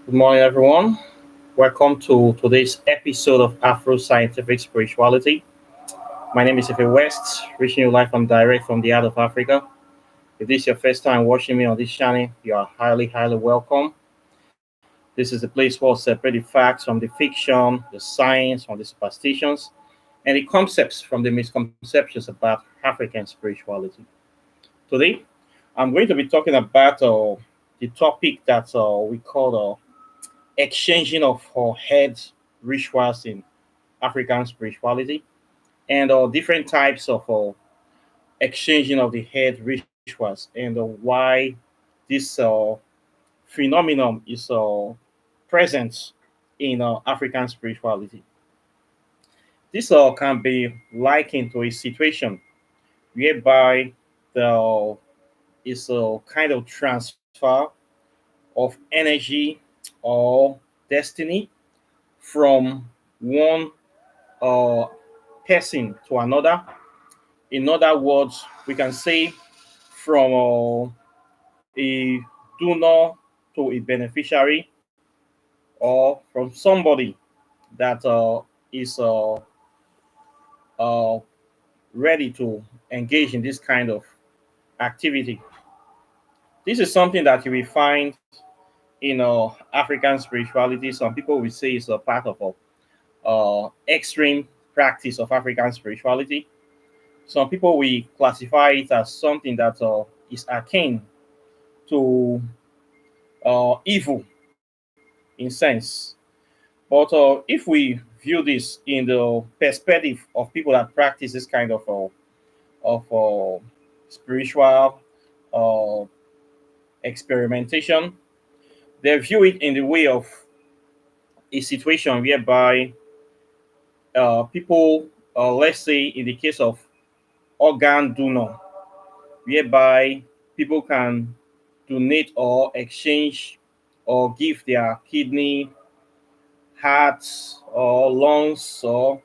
Good morning, everyone. Welcome to today's episode of Afro Scientific Spirituality. My name is Ife West, reaching you live and direct from the heart of Africa. If this is your first time watching me on this channel, you are highly welcome. This is the place where we separate the facts from the fiction, the science from the superstitions, and the concepts from the misconceptions about African spirituality. Today, I'm going to be talking about the topic that we call exchanging of head rituals in African spirituality and different types of exchanging of the head rituals and why this phenomenon is present in African spirituality. This can be likened to a situation whereby the is a kind of transfer of energy or destiny from one uh, person to another. In other words, we can say from a donor to a beneficiary, or from somebody that is uh, ready to engage in this kind of activity. This is something that you will find in African spirituality. Some people will say it's a part of a extreme practice of African spirituality. Some people will classify it as something that is akin to evil in sense. But if we view this in the perspective of people that practice this kind of spiritual uh, experimentation, they view it in the way of a situation whereby people, let's say in the case of organ donor, whereby people can donate or exchange or give their kidney, hearts, or lungs, or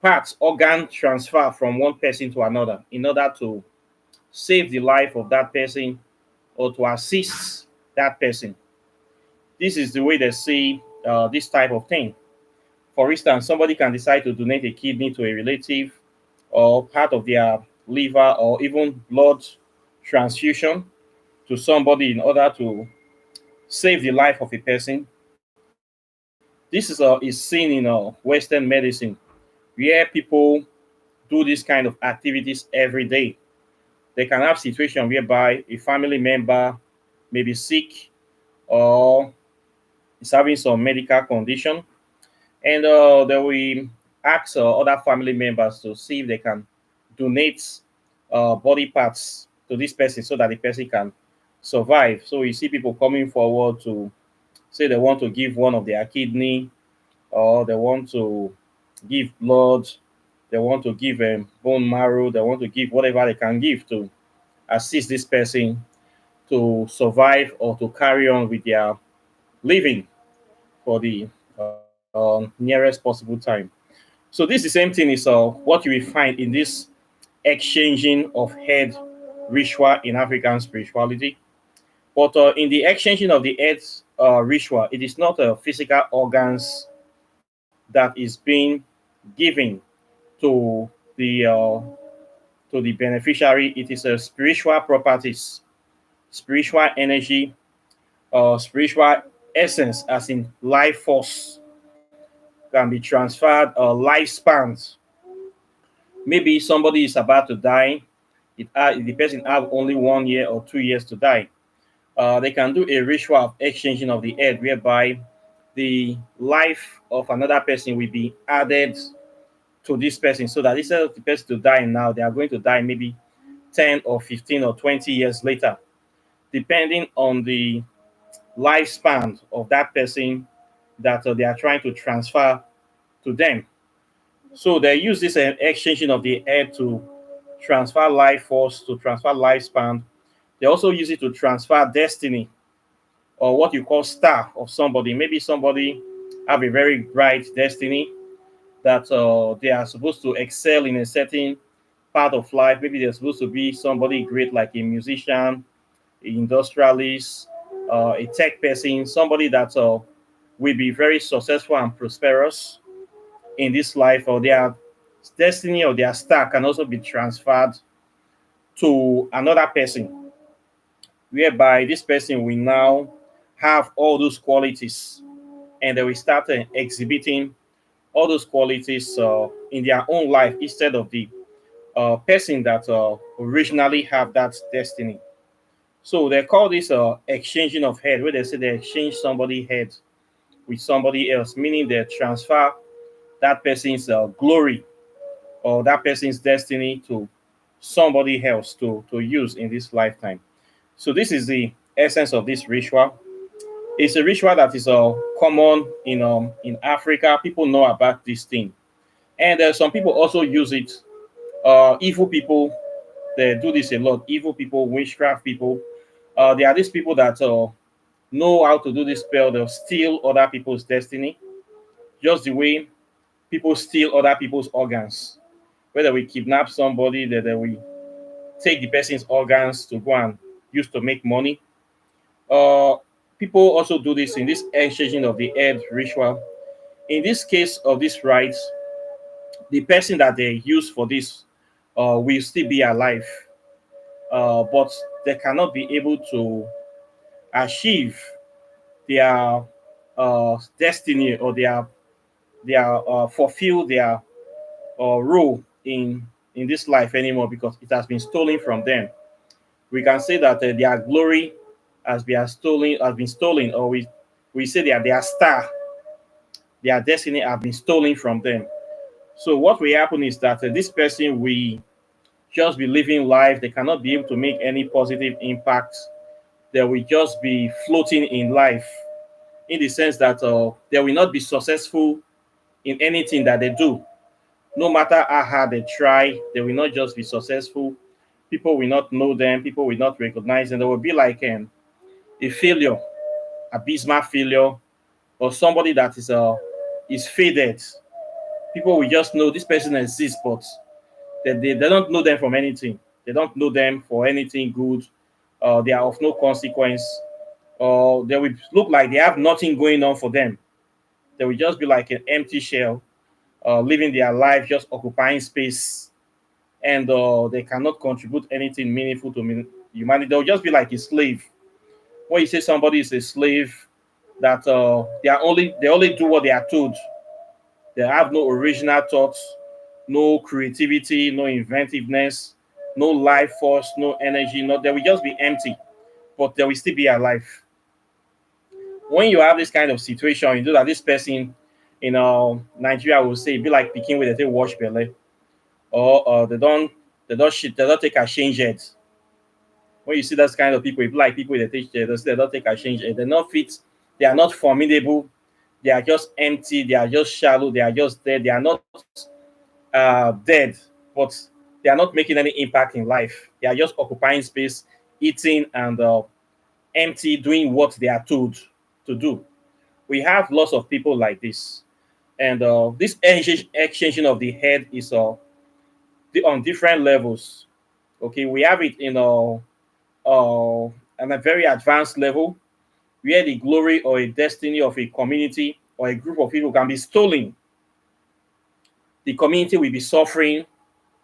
parts, organ transfer from one person to another in order to save the life of that person or to assist that person. This is the way they see this type of thing. For instance, somebody can decide to donate a kidney to a relative or part of their liver or even blood transfusion to somebody in order to save the life of a person. This is seen in Western medicine, where people do this kind of activities every day. They can have situation whereby a family member may be sick or is having some medical condition, and they will ask other family members to see if they can donate body parts to this person so that the person can survive. So you see people coming forward to say they want to give one of their kidney, or they want to give blood, they want to give bone marrow, they want to give whatever they can give to assist this person to survive or to carry on with their living for the nearest possible time. So this is the same thing is what you will find in this exchanging of head ritual in African spirituality. But in the exchanging of the head ritual, it is not a physical organs that is being given to the beneficiary. It is a spiritual properties, spiritual energy, spiritual essence, as in life force, can be transferred. Lifespans. Maybe somebody is about to die. The person have only 1 year or 2 years to die. They can do a ritual of exchanging of the earth, whereby the life of another person will be added to this person, so that instead of the person to die now, they are going to die maybe 10 or 15 or 20 years later, depending on the lifespan of that person that they are trying to transfer to them. So they use this exchanging of the air to transfer life force, to transfer lifespan. They also use it to transfer destiny, or what you call star of somebody. Maybe somebody have a very bright destiny that they are supposed to excel in a certain part of life. Maybe they're supposed to be somebody great, like a musician, industrialist, a tech person, somebody that will be very successful and prosperous in this life, or their destiny or their star can also be transferred to another person, whereby this person will now have all those qualities, and they will start exhibiting all those qualities in their own life instead of the person that originally have that destiny. So they call this exchanging of head, where they say they exchange somebody head with somebody else, meaning they transfer that person's glory or that person's destiny to somebody else to use in this lifetime. So this is the essence of this ritual. It's a ritual that is common in Africa. People know about this thing, and some people also use it. Evil people, they do this a lot. Evil people, witchcraft people. There are these people that know how to do this spell. They'll steal other people's destiny, just the way people steal other people's organs. Whether we kidnap somebody, that we take the person's organs to go and use to make money. Uh, People also do this in this exchanging of the head ritual. In this case of this rites, the person that they use for this will still be alive, but they cannot be able to achieve their destiny, or their fulfill their role in this life anymore, because it has been stolen from them. We can say that their glory has been stolen, or we say that their star, their destiny have been stolen from them. So what will happen is that this person will just be living life. They cannot be able to make any positive impact. They will just be floating in life, in the sense that they will not be successful in anything that they do. No matter how hard they try, they will not just be successful. People will not know them. People will not recognize them. They will be like a failure, abysmal failure, or somebody that is faded. People will just know this person exists, but they don't know them from anything. They don't know them for anything good. They are of no consequence. Or they will look like they have nothing going on for them. They will just be like an empty shell, living their life, just occupying space, and they cannot contribute anything meaningful to humanity. They'll just be like a slave. When you say somebody is a slave, that they only do what they are told. They have no original thoughts, no creativity, no inventiveness, no life force, no energy. No, they will just be empty, but they will still be alive. When you have this kind of situation, you know that this person in Nigeria will say, be like picking with a wash belly, or they don't take a change yet. When you see those kind of people, it be like people that they don't take a change yet. They're not fit, they are not formidable, they are just empty, they are just shallow, they are just dead, they are not dead, but they are not making any impact in life. They are just occupying space, eating, and empty, doing what they are told to do. We have lots of people like this, and this exchanging of the head is on different levels. Okay, we have it in on a very advanced level, where the glory or a destiny of a community or a group of people can be stolen. The community will be suffering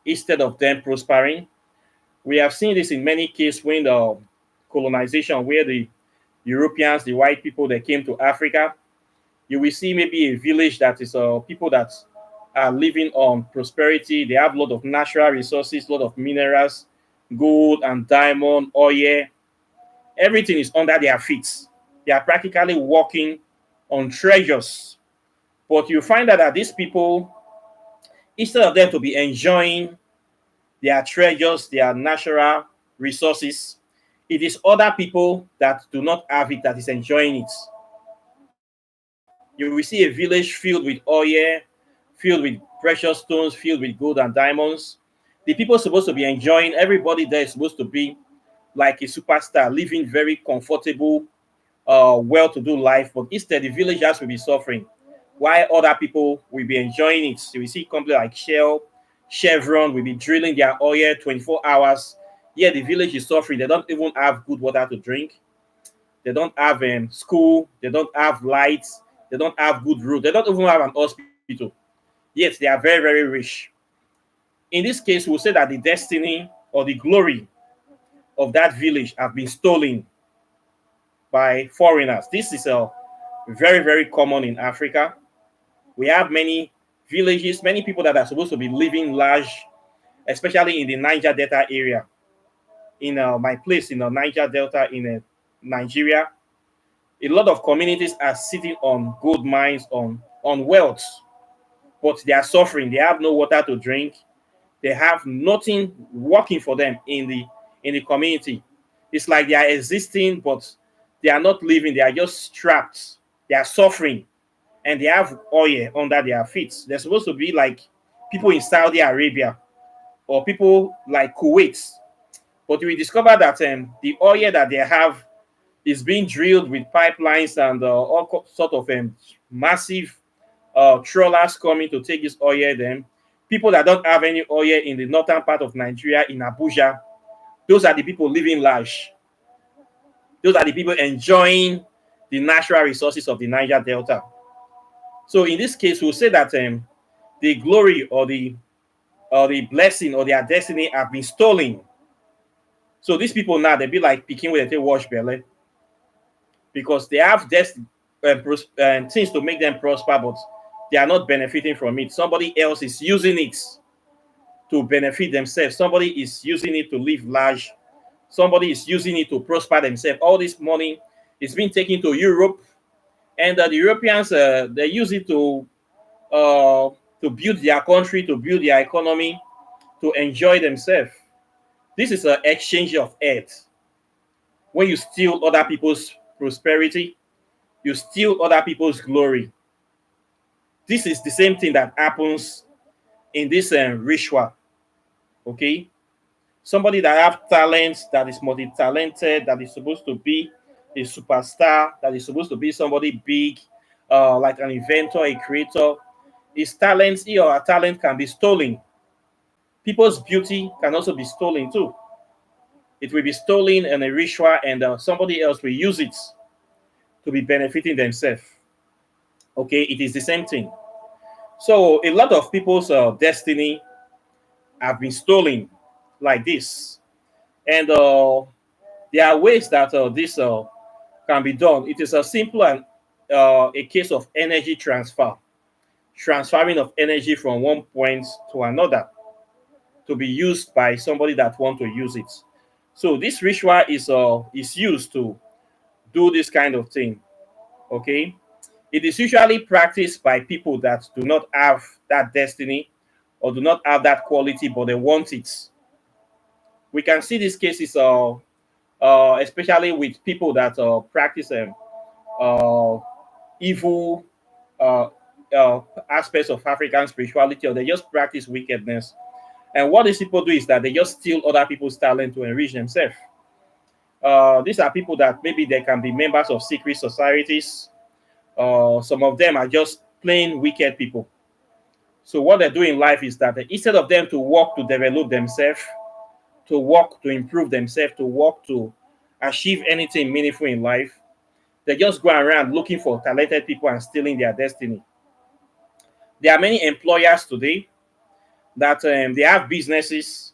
instead of them prospering. We have seen this in many cases when the colonization, where the Europeans, the white people, that came to Africa. You will see maybe a village that is people that are living on prosperity. They have a lot of natural resources, a lot of minerals, gold and diamond, oil. Everything is under their feet. They are practically walking on treasures. But you find out that these people, instead of them to be enjoying their treasures, their natural resources, it is other people that do not have it that is enjoying it. You will see a village filled with oil, filled with precious stones, filled with gold and diamonds. The people supposed to be enjoying, everybody there is supposed to be like a superstar, living very comfortable, well-to-do life. But instead, the villagers will be suffering, while other people will be enjoying it. So we see companies like Shell, Chevron will be drilling their oil 24 hours. Yeah, the village is suffering. They don't even have good water to drink. They don't have school. They don't have lights. They don't have good road. They don't even have an hospital. Yet they are very, very rich. In this case, we'll say that the destiny or the glory of that village have been stolen by foreigners. This is very, very common in Africa. We have many villages, many people that are supposed to be living large, especially in the Niger Delta area. In my place in the Niger Delta in Nigeria, a lot of communities are sitting on gold mines, on wealth, but they are suffering. They have no water to drink. They have nothing working for them in the community. It's like they are existing, but they are not living. They are just trapped. They are suffering, and they have oil under their feet. They're supposed to be like people in Saudi Arabia or people like Kuwait, but we discover that the oil that they have is being drilled with pipelines and all sort of massive trawlers coming to take this oil. Then people that don't have any oil in the northern part of Nigeria, in Abuja, those are the people living large. Those are the people enjoying the natural resources of the Niger Delta. So in this case, we'll say that the glory or the blessing or their destiny have been stolen. So these people now, they be like picking with a wash belly because they have things to make them prosper, but they are not benefiting from it. Somebody else is using it to benefit themselves. Somebody is using it to live large. Somebody is using it to prosper themselves. All this money is being taken to Europe, and the Europeans they use it to build their country, to build their economy, to enjoy themselves. This is an exchange of earth. When you steal other people's prosperity, you steal other people's glory. This is the same thing that happens in this ritual. Okay, somebody that have talent, that is multi-talented, that is supposed to be a superstar, that is supposed to be somebody big, like an inventor, a creator. His talents, he or her talent can be stolen. People's beauty can also be stolen too. It will be stolen in a ritual, and somebody else will use it to be benefiting themselves. Okay, it is the same thing. So a lot of people's destiny have been stolen like this, and there are ways that this can be done. It is a simple and a case of energy transfer, transferring of energy from one point to another to be used by somebody that want to use it. So this ritual is used to do this kind of thing. Okay, it is usually practiced by people that do not have that destiny or do not have that quality, but they want it. We can see these cases, especially with people that practice uh, evil uh, aspects of African spirituality, or they just practice wickedness. And what these people do is that they just steal other people's talent to enrich themselves. These are people that maybe they can be members of secret societies. Some of them are just plain wicked people. So what they do in life is that instead of them to work to develop themselves, to work to improve themselves, to work to achieve anything meaningful in life, they just go around looking for talented people and stealing their destiny. There are many employers today that they have businesses,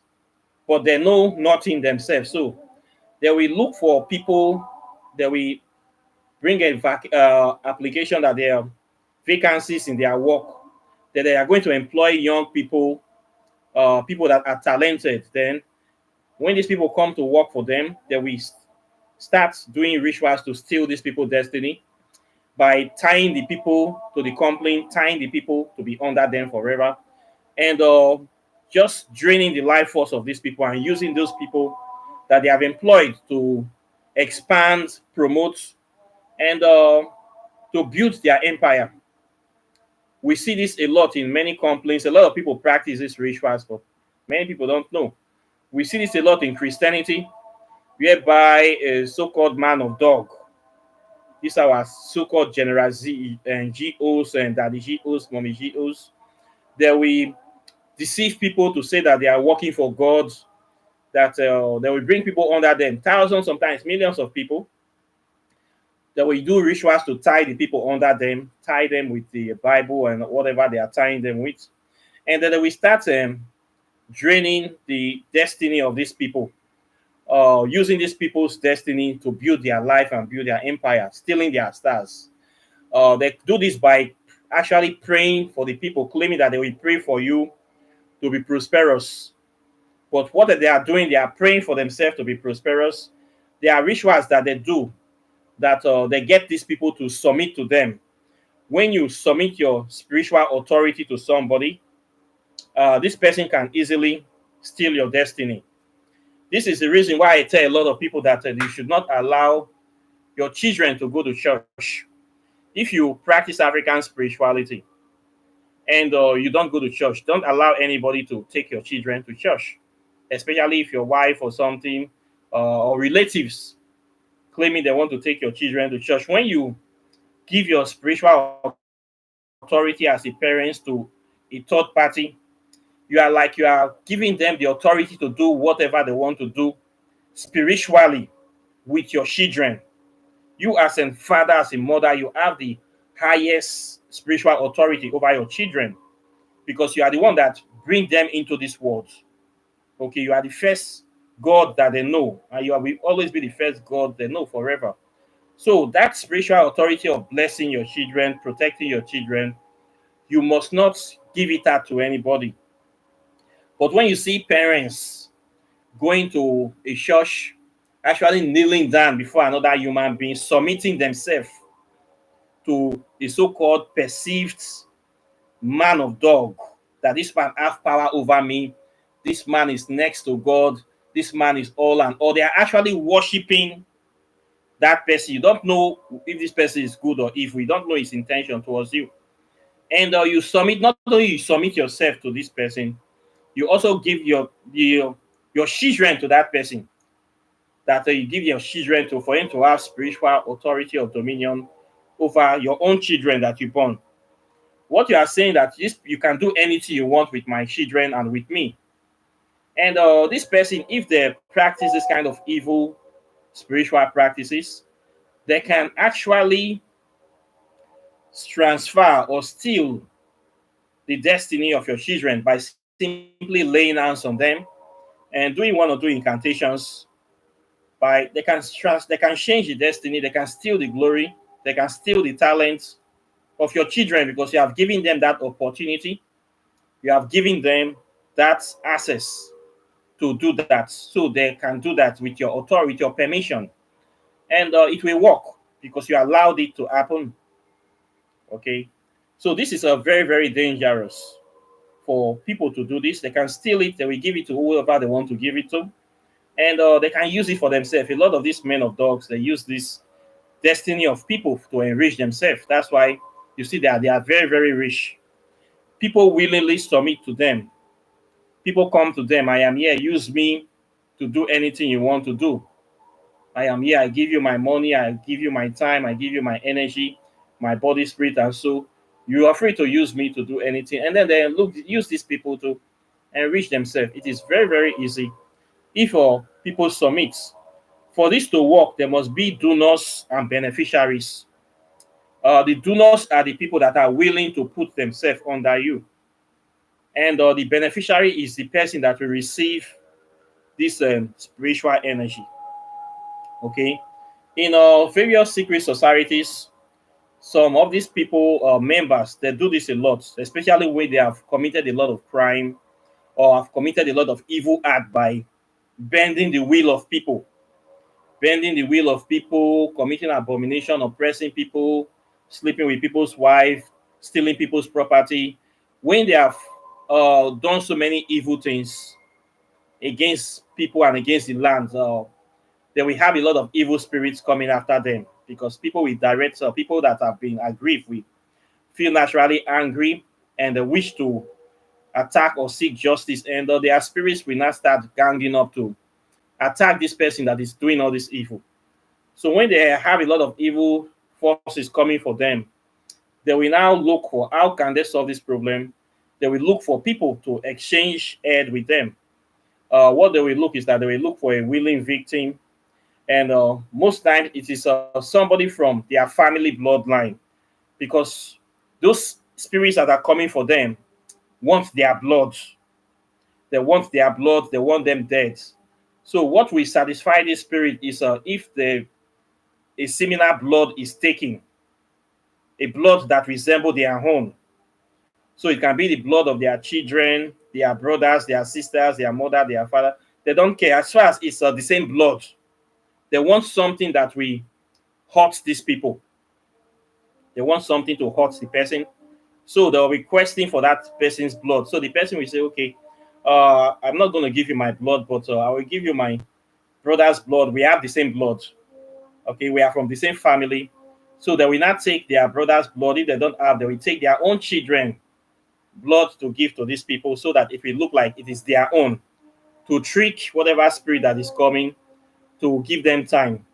but they know nothing themselves. So they will look for people, they will bring a application that there are vacancies in their work, that they are going to employ young people, people that are talented. Then when these people come to work for them, they will start doing rituals to steal these people's destiny by tying the people to the company, tying the people to be under them forever, and just draining the life force of these people and using those people that they have employed to expand, promote, and to build their empire. We see this a lot in many companies. A lot of people practice these rituals, but many people don't know. We see this a lot in Christianity, whereby a so-called man of dog, these are our so-called general Z and GOs and daddy GOs, mommy GOs, they will deceive people to say that they are working for God, that they will bring people under them, thousands, sometimes millions of people, They will do rituals to tie the people under them, tie them with the Bible and whatever they are tying them with. And then they will start draining the destiny of these people, using these people's destiny to build their life and build their empire, stealing their stars. They do this by actually praying for the people, claiming that they will pray for you to be prosperous. But what they are doing, they are praying for themselves to be prosperous. There are rituals that they do that they get these people to submit to them. When you submit your spiritual authority to somebody, this person can easily steal your destiny. This is the reason why I tell a lot of people that you should not allow your children to go to church. If you practice African spirituality and you don't go to church, don't allow anybody to take your children to church, especially if your wife or something or relatives claiming they want to take your children to church. When you give your spiritual authority as a parents to a third party, you are giving them the authority to do whatever they want to do spiritually with your children. You as a father, as a mother, you have the highest spiritual authority over your children because you are the one that bring them into this world. Okay, you are the first God that they know, and will always be the first God they know forever. So that spiritual authority of blessing your children, protecting your children, you must not give it out to anybody. But when you see parents going to a church, actually kneeling down before another human being, submitting themselves to the so-called perceived man of dog, that this man have power over me, this man is next to God, this man is all and all. They are actually worshiping that person. You don't know if this person is good or evil. You don't know his intention towards you. And you submit, not only you submit yourself to this person, you also give your children to that person. That you give your children to for him to have spiritual authority of dominion over your own children that you born. What you are saying that this, you can do anything you want with my children and with me. And this person, if they practice this kind of evil spiritual practices, they can actually transfer or steal the destiny of your children by simply laying hands on them and doing one or two incantations. By they can change the destiny, they can steal the glory, they can steal the talents of your children because you have given them that opportunity, you have given them that access to do that, so they can do that with your authority, with your permission, and it will work because you allowed it to happen. Okay, so this is a very very dangerous for people to do this. They can steal it, they will give it to whoever they want to give it to, and they can use it for themselves. A lot of these men of dogs, they use this destiny of people to enrich themselves. That's why you see that they are very very rich. People willingly submit to them. People come to them. I am here, use me to do anything you want to do. I am here, I give you my money, I give you my time, I give you my energy, my body, spirit, and soul. You are free to use me to do anything. And then they use these people to enrich themselves. It is very, very easy. If people submit, for this to work, there must be donors and beneficiaries. The donors are the people that are willing to put themselves under you. And the beneficiary is the person that will receive this spiritual energy. Okay. In various secret societies, some of these people, members, they do this a lot, especially when they have committed a lot of crime or have committed a lot of evil act by bending the will of people, committing abomination, oppressing people, sleeping with people's wife, stealing people's property. When they have done so many evil things against people and against the land, they will have a lot of evil spirits coming after them because people with direct, people that have been aggrieved will feel naturally angry and they wish to attack or seek justice, and their spirits will not start ganging up to attack this person that is doing all this evil. So when they have a lot of evil forces coming for them, they will now look for how can they solve this problem. They will look for people to exchange aid with them. What they will look is that they will look for a willing victim. And most times it is somebody from their family bloodline, because those spirits that are coming for them want their blood. They want their blood. They want them dead. So what will satisfy this spirit is if the a similar blood is taken, a blood that resembles their own. So it can be the blood of their children, their brothers, their sisters, their mother, their father. They don't care as far as it's the same blood. They want something that will hurt these people. They want something to hurt the person. So they'll be requesting for that person's blood. So the person will say, okay, I'm not going to give you my blood, but I will give you my brother's blood. We have the same blood. Okay, we are from the same family. So they will not take their brother's blood. If they don't have, they will take their own children blood to give to these people, so that if it look like it is their own, to trick whatever spirit that is coming, to give them time.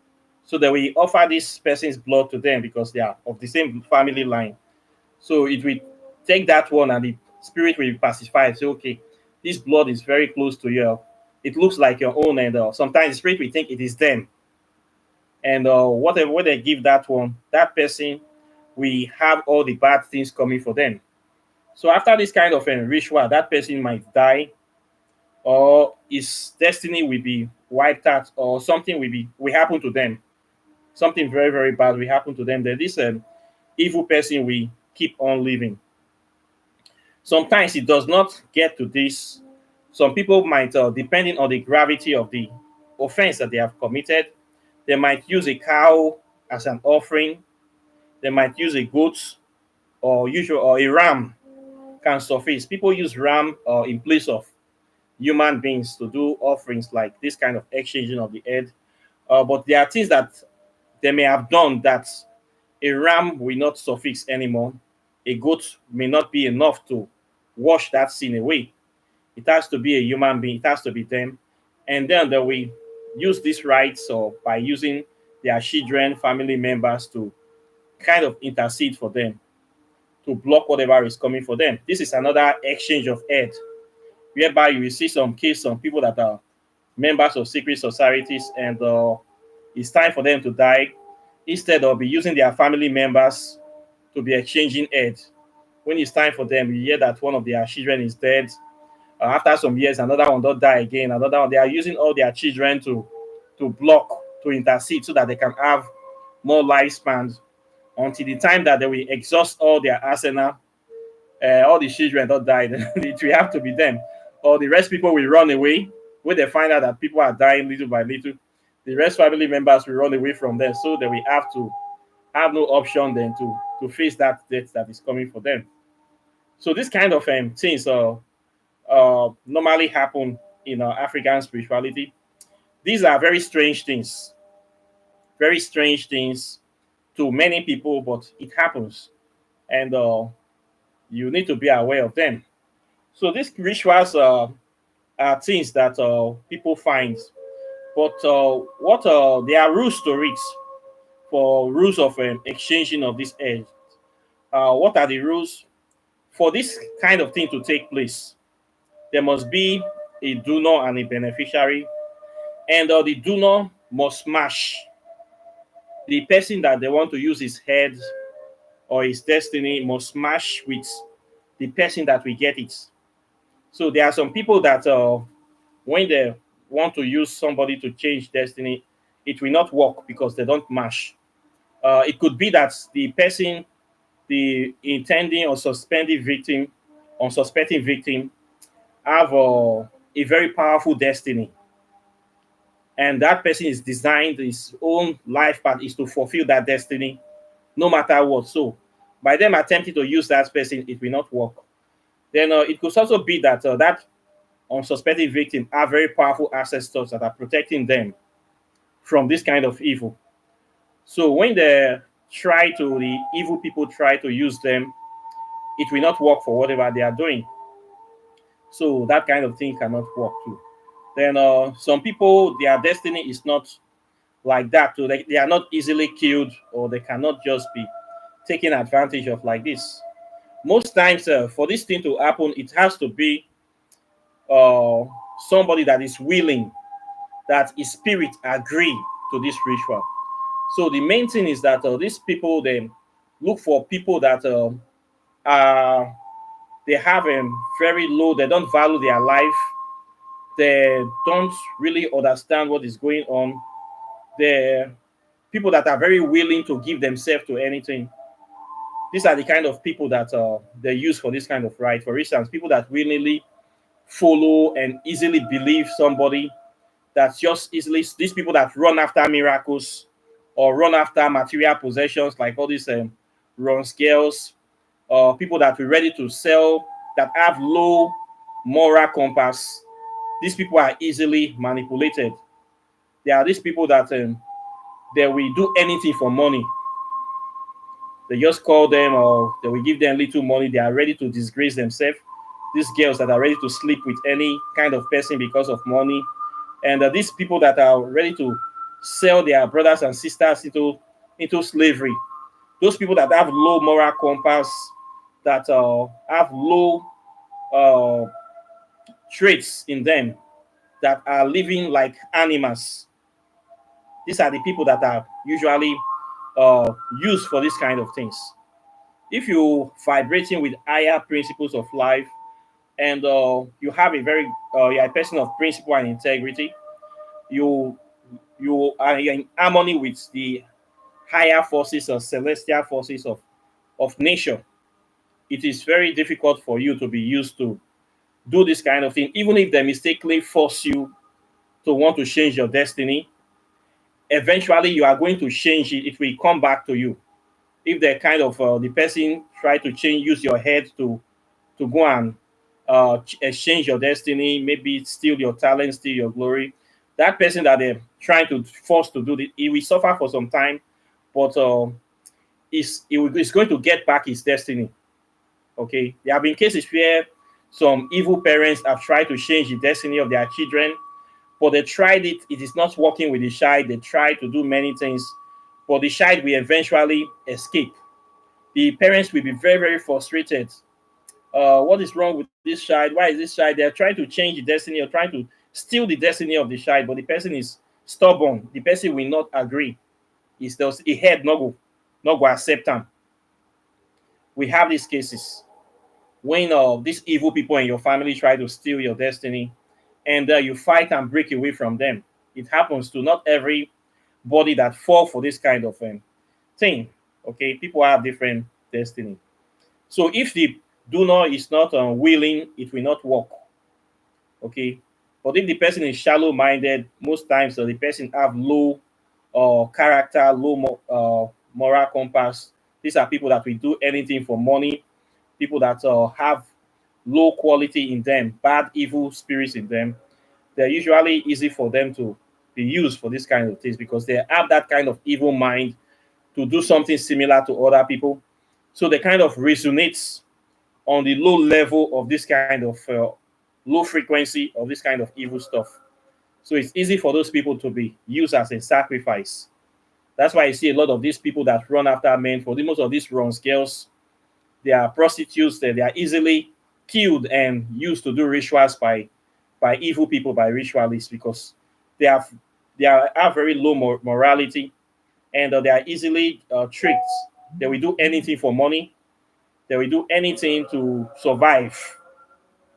So that we offer this person's blood to them because they are of the same family line. So it will take that one, and the spirit will pacify. Say, okay, this blood is very close to you. It looks like your own, and sometimes the spirit will think it is them. And whatever when they give that one, that person, we have all the bad things coming for them. So after this kind of ritual, that person might die, or his destiny will be wiped out, or something will happen to them. Something very very bad will happen to them. Then this evil person will keep on living. Sometimes it does not get to this. Some people might, depending on the gravity of the offense that they have committed, they might use a cow as an offering. They might use a goat, or a ram can suffice. People use ram in place of human beings to do offerings like this kind of exchanging of the head. But there are things that they may have done that a ram will not suffice anymore. A goat may not be enough to wash that sin away. It has to be a human being. It has to be them. And then they will use these rites, or by using their children, family members, to kind of intercede for them, to block whatever is coming for them. This is another exchange of head, whereby you will see some people that are members of secret societies, and it's time for them to die. Instead of be using their family members to be exchanging head, when it's time for them, you hear that one of their children is dead. After some years, another one don't die again. Another one, they are using all their children to block, to intercede, so that they can have more lifespans, until the time that they will exhaust all their arsenal. All the children don't die. It will have to be them, or the rest people will run away when they find out that people are dying little by little. The rest family members will run away from them, so they will have to have no option then to face that death that is coming for them. So this kind of things normally happen in African spirituality. These are very strange things to many people, but it happens, and you need to be aware of them. So these rituals are things that people find, but what there are rules to it, for rules of exchanging of this edge. What are the rules for this kind of thing to take place? There must be a donor and a beneficiary, and the donor must match the person that they want to use his head or his destiny, must match with the person that will get it. So there are some people that when they want to use somebody to change destiny, it will not work because they don't match. It could be that the person, the intending or unsuspecting victim, have a very powerful destiny, and that person is designed, his own life path is to fulfill that destiny, no matter what. So, by them attempting to use that person, it will not work. Then it could also be that that unsuspecting victim have very powerful ancestors that are protecting them from this kind of evil. So when the evil people try to use them, it will not work for whatever they are doing. So that kind of thing cannot work too. Then some people, their destiny is not like that. So they are not easily killed, or they cannot just be taken advantage of like this. Most times, for this thing to happen, it has to be uh, somebody that is willing, that his spirit agree to this ritual. So the main thing is that these people, they look for people that are they have a very low, they don't value their life, they don't really understand what is going on. They're people that are very willing to give themselves to anything. These are the kind of people that they use for this kind of rite. For instance, people that willingly follow and easily believe somebody, that's just easily, these people that run after miracles or run after material possessions, like all these run scales, people that are ready to sell, that have low moral compass. These people are easily manipulated. There are these people that they will do anything for money. They just call them or they will give them little money. They are ready to disgrace themselves. These girls that are ready to sleep with any kind of person because of money. And these people that are ready to sell their brothers and sisters into slavery. Those people that have low moral compass, that have low uh, traits in them, that are living like animals. These are the people that are usually used for this kind of things. If you vibrating with higher principles of life, and you have a very you're a person of principle and integrity, you you are in harmony with the higher forces or celestial forces of nature, it is very difficult for you to be used to do this kind of thing. Even if they mistakenly force you to want to change your destiny, eventually you are going to change it. It will come back to you. If the kind of the person try to change, use your head to go and exchange your destiny, maybe steal your talent, steal your glory. That person that they're trying to force to do it, he will suffer for some time, but it's going to get back his destiny. Okay, there have been cases where some evil parents have tried to change the destiny of their children, but they tried it. It is not working with the child. They tried to do many things, but the child will eventually escape. The parents will be very, very frustrated. What is wrong with this child? Why is this child? They're trying to change the destiny or trying to steal the destiny of the child, but the person is stubborn. The person will not agree. He's still he head not go accept them. We have these cases when these evil people in your family try to steal your destiny, and you fight and break away from them. It happens to not everybody that fall for this kind of thing. Okay, people have different destiny. So if the donor is not willing, it will not work. Okay, but if the person is shallow-minded, most times the person have low character, low moral compass. These are people that will do anything for money. People that have low quality in them, bad, evil spirits in them. They're usually easy for them to be used for this kind of things because they have that kind of evil mind to do something similar to other people. So they kind of resonates on the low level of this kind of low frequency of this kind of evil stuff. So it's easy for those people to be used as a sacrifice. That's why I see a lot of these people that run after men. For the most of these runs girls, they are prostitutes. They are easily killed and used to do rituals by evil people, by ritualists, because they have have very low morality, and they are easily tricked. They will do anything for money. They will do anything to survive.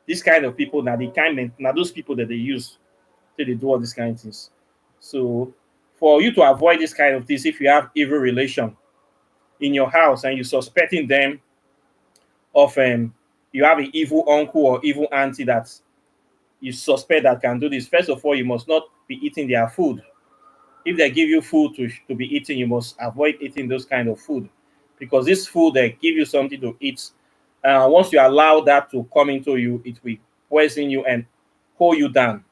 This kind of people now, the kind now those people that they use till they do all these kind of things. So for you to avoid this kind of things, if you have evil relation in your house and you're suspecting them of you have an evil uncle or evil auntie that you suspect that can do this, first of all, you must not be eating their food. If they give you food to be eating, you must avoid eating those kind of food because this food they give you something to eat. Once you allow that to come into you, it will poison you and hold you down.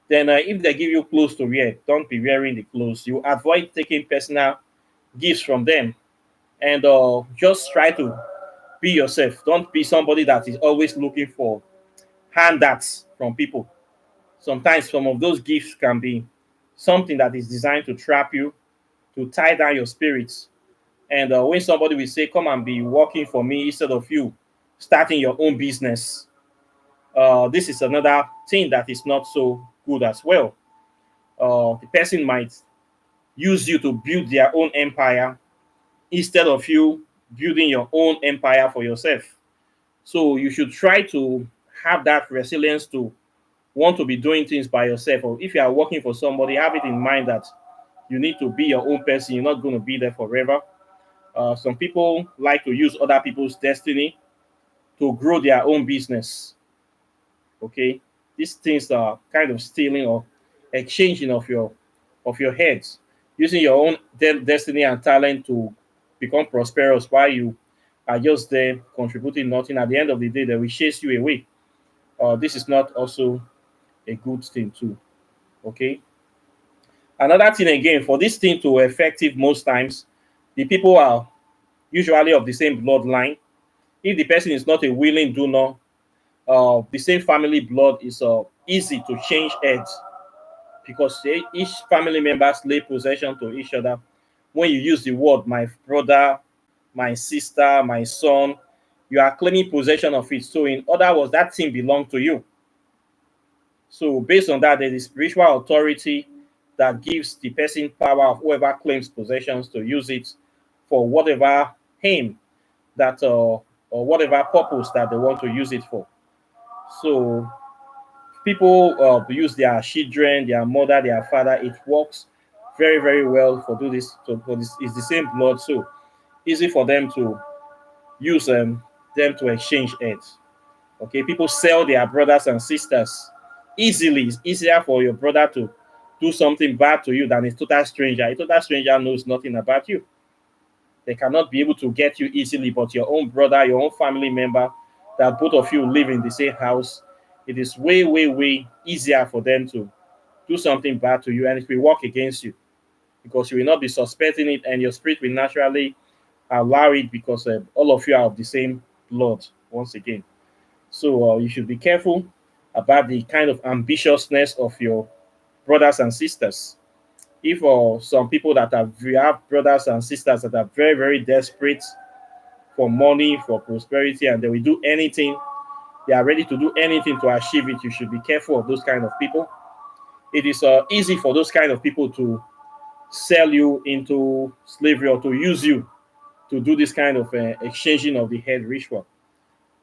Then if they give you clothes to wear, don't be wearing the clothes. You avoid taking personal gifts from them, and just try to be yourself. Don't be somebody that is always looking for handouts from people. Sometimes some of those gifts can be something that is designed to trap you, to tie down your spirits. And when somebody will say, "Come and be working for me," instead of you starting your own business, this is another thing that is not so good as well. The person might use you to build their own empire instead of you building your own empire for yourself. So you should try to have that resilience to want to be doing things by yourself. Or if you are working for somebody, have it in mind that you need to be your own person. You're not going to be there forever. Some people like to use other people's destiny to grow their own business. Okay, these things are kind of stealing or exchanging of your heads, using your own destiny and talent to become prosperous while you are just there contributing nothing. At the end of the day, they will chase you away. This is not also a good thing too. Okay. Another thing again, for this thing to effective most times, the people are usually of the same bloodline. If the person is not a willing donor, the same family blood is easy to change heads because each family members lay possession to each other. When you use the word my brother, my sister, my son, you are claiming possession of it. So in other words, that thing belongs to you. So based on that, there is spiritual authority that gives the person power of whoever claims possessions to use it for whatever aim that or whatever purpose that they want to use it for. So people use their children, their mother, their father. It works very, very well for do this. For this, it's the same blood, so easy for them to use them to exchange heads. Okay, people sell their brothers and sisters easily. It's easier for your brother to do something bad to you than a total stranger. A total stranger knows nothing about you. They cannot be able to get you easily, but your own brother, your own family member, that both of you live in the same house, it is way, way, way easier for them to do something bad to you, and it will work against you because you will not be suspecting it, and your spirit will naturally allow it because all of you are of the same blood once again. So you should be careful about the kind of ambitiousness of your brothers and sisters. If some people that have we have brothers and sisters that are very, very desperate for money, for prosperity, and they will do anything, they are ready to do anything to achieve it, you should be careful of those kind of people. It is easy for those kind of people to sell you into slavery or to use you to do this kind of exchanging of the head ritual.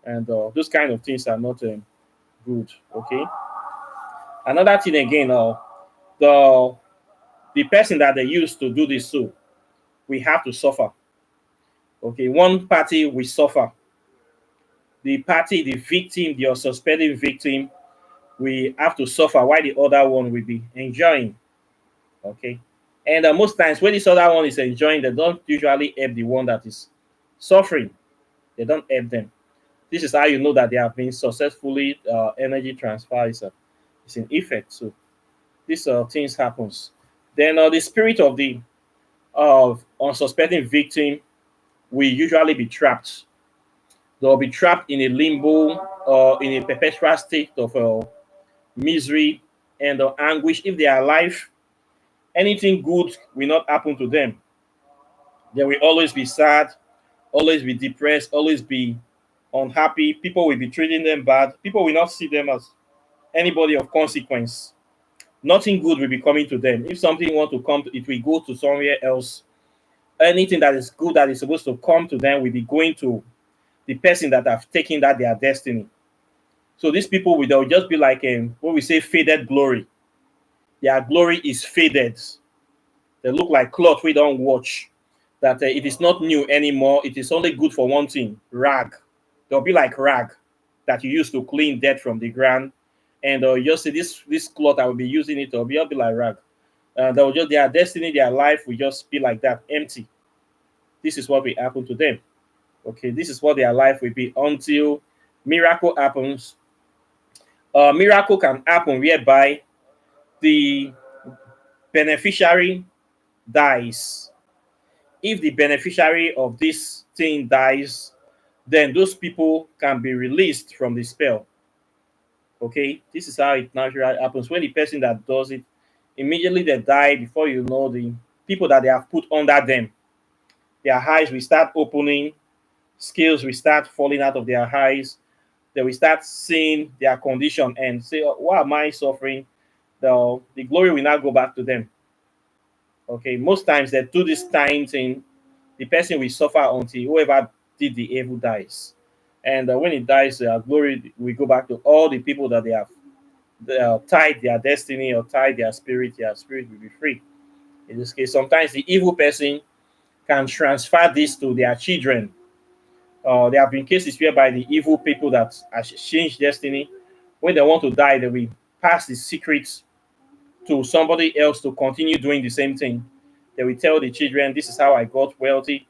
And those kind of things are not good. Okay. Another thing again, the the person that they use to do this, so we have to suffer. Okay, one party will suffer. The party, the victim, the suspecting victim, we have to suffer while the other one will be enjoying. Okay, and most times when this other one is enjoying, they don't usually help the one that is suffering. They don't help them. This is how you know that they have been successfully energy transfer is in effect. So these things happens. Then the spirit of the unsuspecting victim will usually be trapped. They'll be trapped in a limbo or in a perpetual state of misery and anguish. If they are alive, anything good will not happen to them. They will always be sad, always be depressed, always be unhappy. People will be treating them bad. People will not see them as anybody of consequence. Nothing good will be coming to them. If something want to come, it will go to somewhere else. Anything that is good that is supposed to come to them will be going to the person that have taken that their destiny. So these people will they'll just be like what we say faded glory. Their glory is faded. They look like cloth we don't watch. That it is not new anymore. It is only good for one thing: rag. They'll be like rag that you use to clean dirt from the ground. And you just say this cloth I will be using it. It'll be like rag. They'll just their destiny, their life will just be like that, empty. This is what will happen to them. Okay, this is what their life will be until miracle happens. Miracle can happen whereby the beneficiary dies. If the beneficiary of this thing dies, then those people can be released from the spell. Okay, this is how it naturally happens. When the person that does it, immediately they die before you know the people that they have put under them, their eyes will start opening, scales will start falling out of their eyes, they will start seeing their condition and say, oh, why am I suffering? The glory will not go back to them. Okay, most times they do this time thing, the person will suffer until whoever did the evil dies. And when it dies, glory will go back to all the people that they have tied their destiny or tied their spirit will be free. In this case, sometimes the evil person can transfer this to their children. There have been cases whereby the evil people that change destiny, when they want to die, they will pass the secrets to somebody else to continue doing the same thing. They will tell the children, "This is how I got wealthy.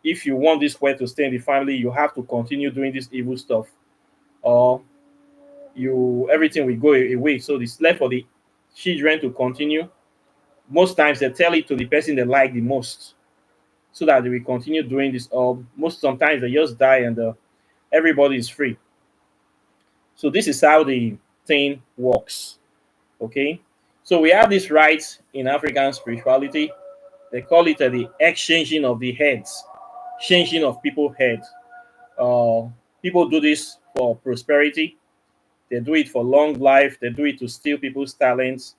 If you want this wealth to stay in the family, you have to continue doing this evil stuff, or you everything will go away." So it's left for the children to continue. Most times they tell it to the person they like the most, so that they will continue doing this. Or most sometimes they just die and everybody is free. So this is how the thing works. Okay. So we have this rites in African spirituality. They call it the exchanging of the heads, changing of people's heads. Uh, People do this for prosperity. They do it for long life. They do it to steal people's talents,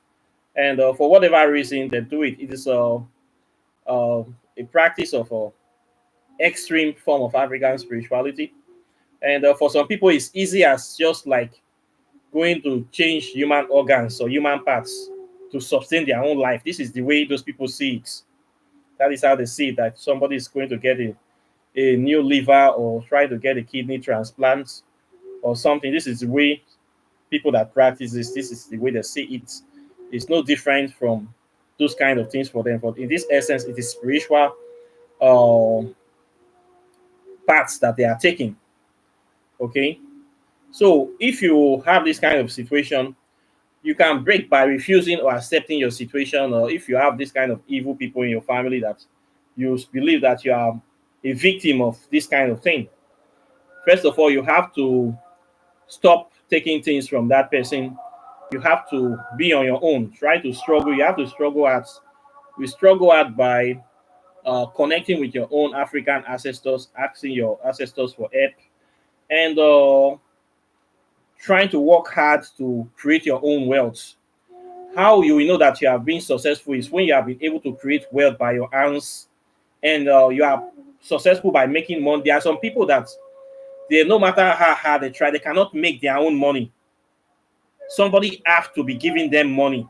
and for whatever reason they do it. It is a practice of extreme form of African spirituality. And for some people, it's easy as just like going to change human organs or human parts to sustain their own life. This is the way those people see it. That is how they see it, that somebody is going to get a new liver or try to get a kidney transplant or something. This is the way people that practice this is the way they see it. It's no different from those kind of things for them. But in this essence, it is spiritual uh, paths that they are taking. Okay. So if you have this kind of situation, you can break by refusing or accepting your situation. Or if you have this kind of evil people in your family that you believe that you are a victim of this kind of thing, first of all, you have to stop taking things from that person. You have to be on your own. Try to struggle. You have to struggle at. We struggle at by connecting with your own African ancestors, asking your ancestors for help, and trying to work hard to create your own wealth. How you will know that you have been successful is when you have been able to create wealth by your hands, and you are successful by making money. There are some people that they, no matter how hard they try, they cannot make their own money. Somebody have to be giving them money.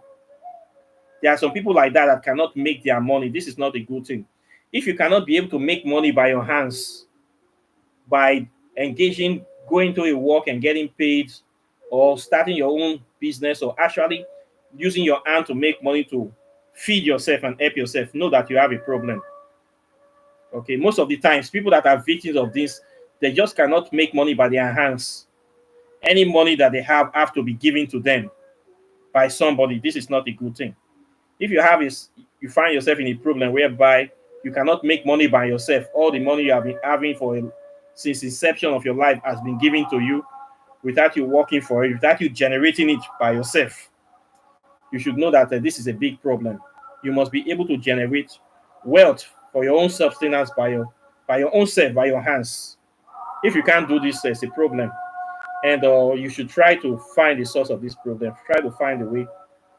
There are some people like that that cannot make their money. This is not a good thing. If you cannot be able to make money by your hands, by engaging, going to a work and getting paid, or starting your own business, or actually using your hand to make money to feed yourself and help yourself, know that you have a problem. Okay, most of the times, people that are victims of this, they just cannot make money by their hands. Any money that they have to be given to them by somebody. This is not a good thing. If you have is you find yourself in a problem whereby you cannot make money by yourself, all the money you have been having since inception of your life has been given to you without you working for it, without you generating it by yourself, you should know that this is a big problem. You must be able to generate wealth for your own sustenance by your own self, by your hands. If you can't do this, it's a problem, and you should try to find the source of this problem. Try to find a way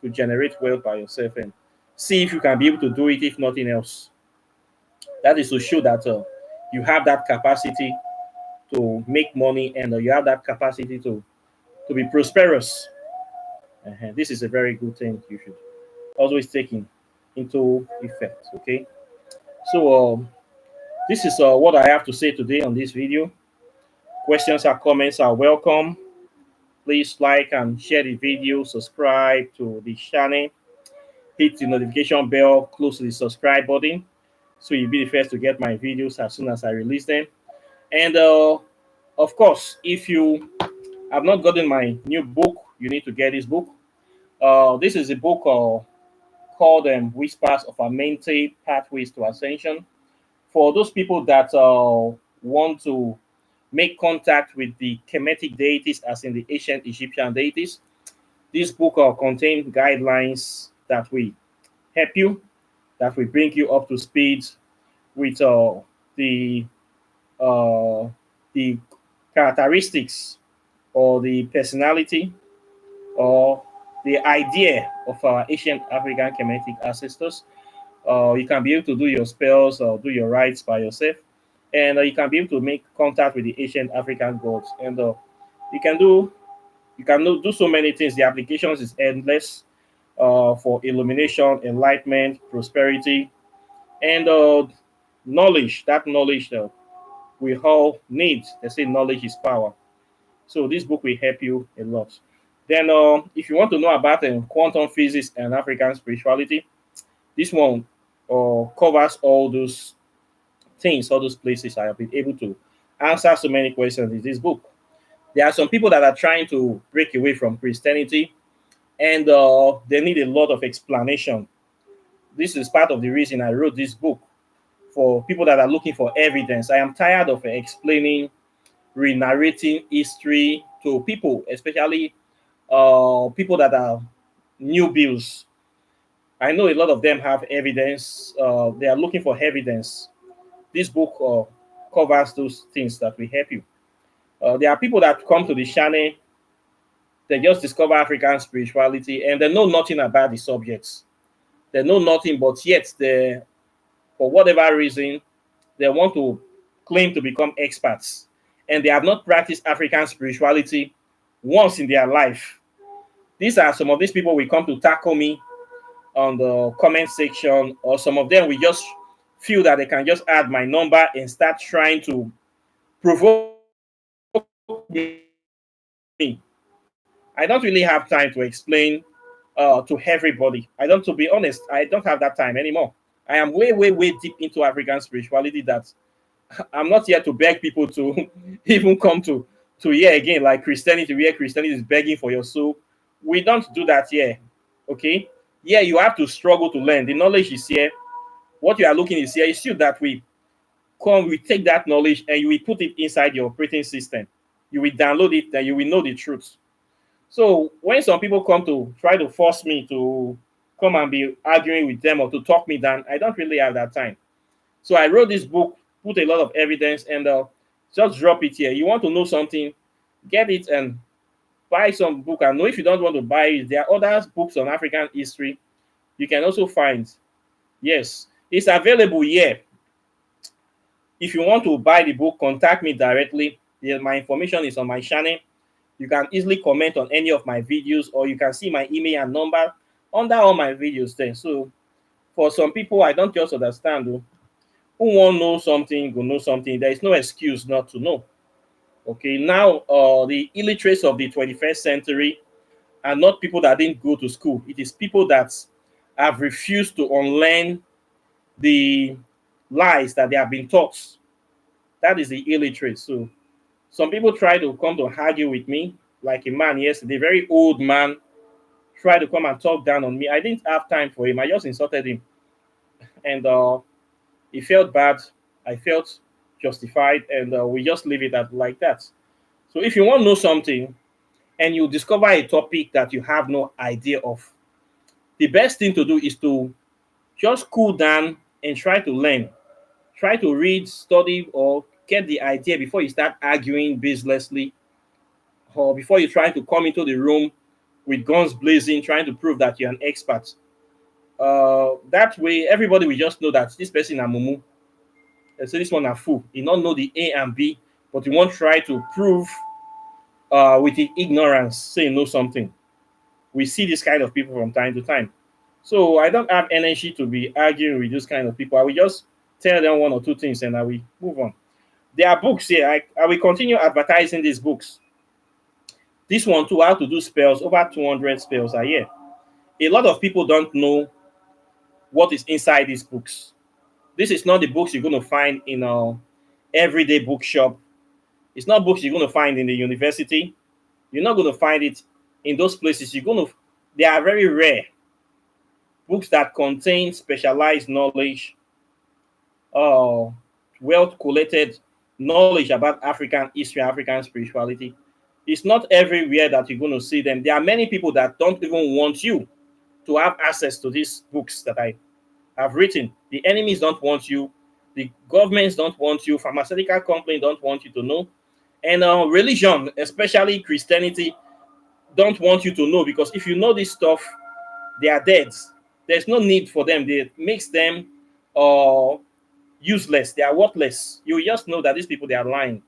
to generate wealth by yourself and see if you can be able to do it, if nothing else. That is to show that you have that capacity to make money, and you have that capacity to be prosperous. This is a very good thing you should always take into effect. Okay. So this is what I have to say today on this video. Questions or comments are welcome. Please like and share the video, subscribe to the channel, hit the notification bell close to the subscribe button so you'll be the first to get my videos as soon as I release them. And of course, if you have not gotten my new book, you need to get this book. This is a book called Whispers of Amente Pathways to Ascension. For those people that want to make contact with the Kemetic deities, as in the ancient Egyptian deities, this book contains guidelines that will help you, that will bring you up to speed with the uh, the characteristics or the personality or the idea of our ancient African Kemetic ancestors. You can be able to do your spells or do your rites by yourself, and you can be able to make contact with the ancient African gods. And you can do do so many things. The applications is endless for illumination, enlightenment, prosperity, and knowledge. That knowledge that we all need. They say knowledge is power. So this book will help you a lot. Then, if you want to know about quantum physics and African spirituality, this one covers all those things, all those places. I have been able to answer so many questions in this book. There are some people that are trying to break away from Christianity, and they need a lot of explanation. This is part of the reason I wrote this book for people that are looking for evidence. I am tired of explaining, re-narrating history to people, especially people that are newbies. I know a lot of them have evidence. They are looking for evidence. This book covers those things that will help you. There are people that come to the channel, they just discover African spirituality and they know nothing about the subjects. They know nothing, but yet they, for whatever reason, they want to claim to become experts. And they have not practiced African spirituality once in their life. These are some of these people will come to tackle me on the comment section, or some of them will just feel that they can just add my number and start trying to provoke me. I don't really have time to explain to everybody. To be honest, I don't have that time anymore. I am way deep into African spirituality that I'm not here to beg people to even come to here again, like Christianity, where Christianity is begging for your soul. We don't do that here. Okay? Yeah, you have to struggle to learn. The knowledge is here. What you are looking is here. It's still that we take that knowledge and you will put it inside your operating system. You will download it and you will know the truth. So when some people come to try to force me to come and be arguing with them or to talk me down, I don't really have that time. So I wrote this book, put a lot of evidence, and just drop it here. You want to know something, get it and buy some book. And know if you don't want to buy it, there are other books on African history you can also find. Yes, it's available here. If you want to buy the book, contact me directly. My information is on my channel. You can easily comment on any of my videos, or you can see my email and number under all my videos there. So for some people, I don't just understand though. Who want to know something, go know something. There is no excuse not to know. Okay, now the illiterates of the 21st century are not people that didn't go to school. It is people that have refused to unlearn the lies that they have been taught. That is the illiterate. So some people try to come to argue with me, like a man yesterday, very old man, tried to come and talk down on me. I didn't have time for him. I just insulted him, and he felt bad. I felt justified, and we just leave it at like that. So if you want to know something and you discover a topic that you have no idea of, the best thing to do is to just cool down and try to learn. Try to read, study, or get the idea before you start arguing baselessly, or before you try to come into the room with guns blazing, trying to prove that you're an expert. That way, everybody will just know that this person is mumu. They say this one a fool. He don't know the A and B, but he won't try to prove with the ignorance, say know something. We see this kind of people from time to time. So I don't have energy to be arguing with this kind of people. I will just tell them one or two things and I will move on. There are books here. I will continue advertising these books. This one too, how to do spells, over 200 spells are here. A lot of people don't know what is inside these books. This is not the books you're going to find in a everyday bookshop. It's not books you're going to find in the university. You're not going to find it in those places. They are very rare. Books that contain specialized knowledge, uh, well collected knowledge about African history, African spirituality. It's not everywhere that you're going to see them. There are many people that don't even want you to have access to these books that I have written. The enemies don't want you. The governments don't want you. Pharmaceutical companies don't want you to know. And religion, especially Christianity, don't want you to know, because if you know this stuff, they are dead. There's no need for them. It makes them uh, useless. They are worthless. You just know that these people, they are lying.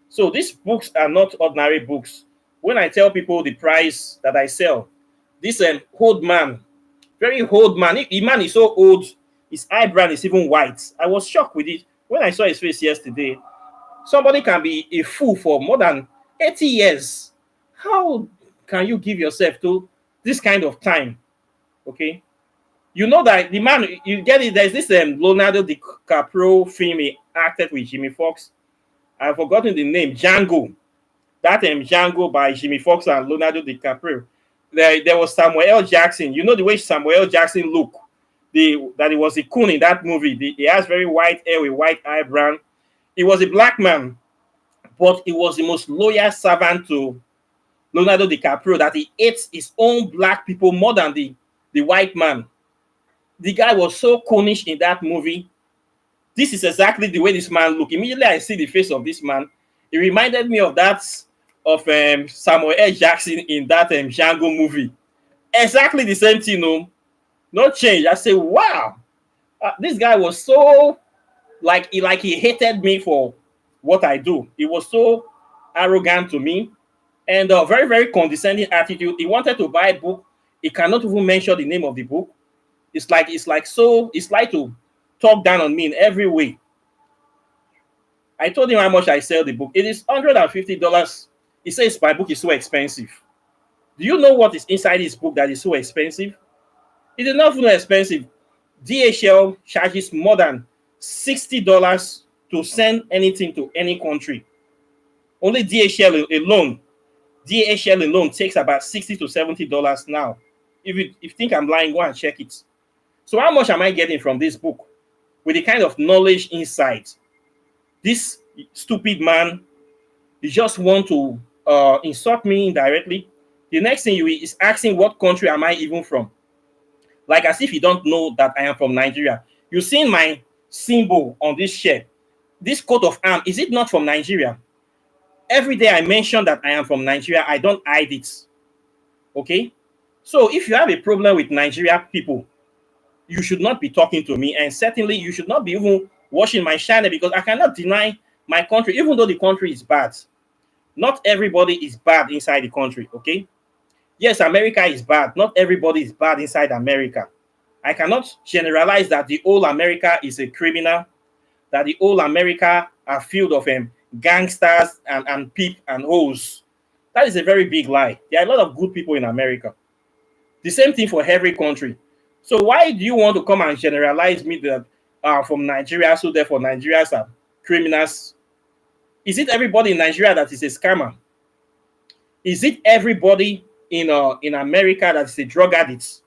So these books are not ordinary books. When I tell people the price that I sell, this old man, very old man, the man is so old, his eyebrow is even white. I was shocked with it when I saw his face yesterday. Somebody can be a fool for more than 80 years. How can you give yourself to this kind of time? Okay. You know that the man, you get it. There's this Leonardo DiCaprio film he acted with Jimmy Fox. I've forgotten the name, Django. That Django by Jimmy Fox and Leonardo DiCaprio. There was Samuel L. Jackson. You know the way Samuel L. Jackson looked. That he was a coon in that movie. He has very white hair with white eyebrow. He was a black man, but he was the most loyal servant to Leonardo DiCaprio, that he hates his own black people more than the white man. The guy was so coonish in that movie. This is exactly the way this man looked. Immediately I see the face of this man. It reminded me of Samuel L. Jackson in that Django movie. Exactly the same thing, no change. I say, wow, this guy was so like he hated me for what I do. He was so arrogant to me, and very, very condescending attitude. He wanted to buy a book. He cannot even mention the name of the book. It's like to talk down on me in every way. I told him how much I sell the book. It is $150. He says my book is so expensive. Do you know what is inside this book that is so expensive? It is not even expensive. DHL charges more than $60 to send anything to any country. Only DHL alone takes about $60 to $70 now. If you think I'm lying, go and check it. So how much am I getting from this book? With the kind of knowledge inside. This stupid man, he just want to insult me indirectly. The next thing you is asking what country am I even from? Like as if you don't know that I am from Nigeria. You seen my symbol on this shirt. This coat of arms, is it not from Nigeria? Every day I mention that I am from Nigeria. I don't hide it. Okay? So if you have a problem with Nigeria people, you should not be talking to me. And certainly you should not be even watching my channel, because I cannot deny my country, even though the country is bad. Not everybody is bad inside the country, okay? Yes, America is bad. Not everybody is bad inside America. I cannot generalize that the whole America is a criminal, that the whole America are filled of gangsters and peep and hoes. That is a very big lie. There are a lot of good people in America. The same thing for every country. So why do you want to come and generalize me that from Nigeria, so therefore Nigerians are criminals? Is it everybody in Nigeria that is a scammer? Is it everybody in America that is a drug addict?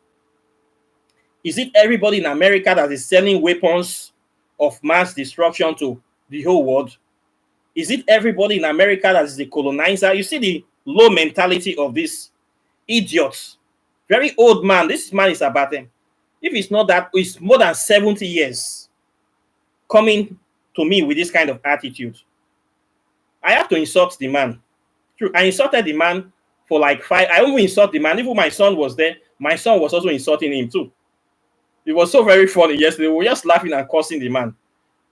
Is it everybody in America that is selling weapons of mass destruction to the whole world? Is it everybody in America that is the colonizer? You see the low mentality of these idiots. Very old man. This man is about him. If it's not that, it's more than 70 years coming to me with this kind of attitude. I have to insult the man. True, I insulted the man for like 5. I only insult the man. Even my son was there. My son was also insulting him too. It was so very funny yesterday. We were just laughing and cursing the man.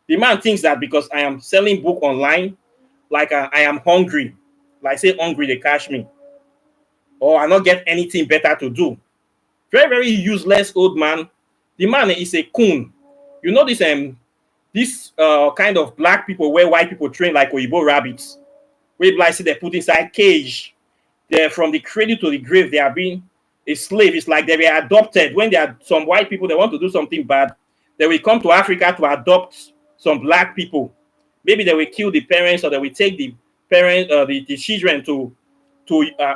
The man thinks that because I am selling book online, like I am hungry. Like say hungry, they catch me. Or I not get anything better to do. Very, very useless old man. The man is a coon. You know this kind of black people where white people train like Oyibo rabbits. Where like see they put inside cage. They're from the cradle to the grave. They are being a slave. It's like they were adopted. When there are some white people, they want to do something bad, they will come to Africa to adopt some black people. Maybe they will kill the parents, or they will take the parents, the children to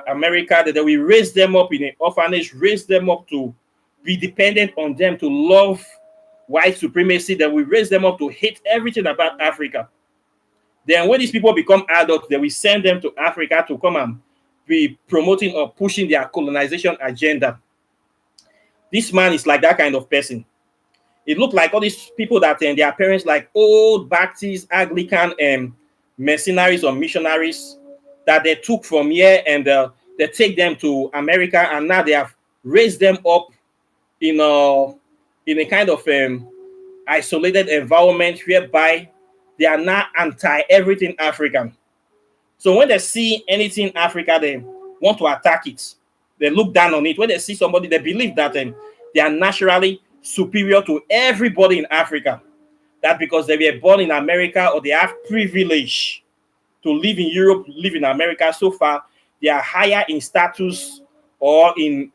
America. That they will raise them up in an orphanage, raise them up to be dependent on them, to love white supremacy. That will raise them up to hate everything about Africa. Then when these people become adults, they will send them to Africa to come and be promoting or pushing their colonization agenda. This man is like that kind of person. It looked like all these people that their parents like old Baptist, Anglican, mercenaries or missionaries that they took from here, and they take them to America, and now they have raised them up in a kind of isolated environment whereby they are now anti everything African. So when they see anything Africa, they want to attack it. They look down on it. When they see somebody, they believe that they are naturally superior to everybody in Africa. That because they were born in America or they have privilege to live in Europe, live in America so far, they are higher in status or in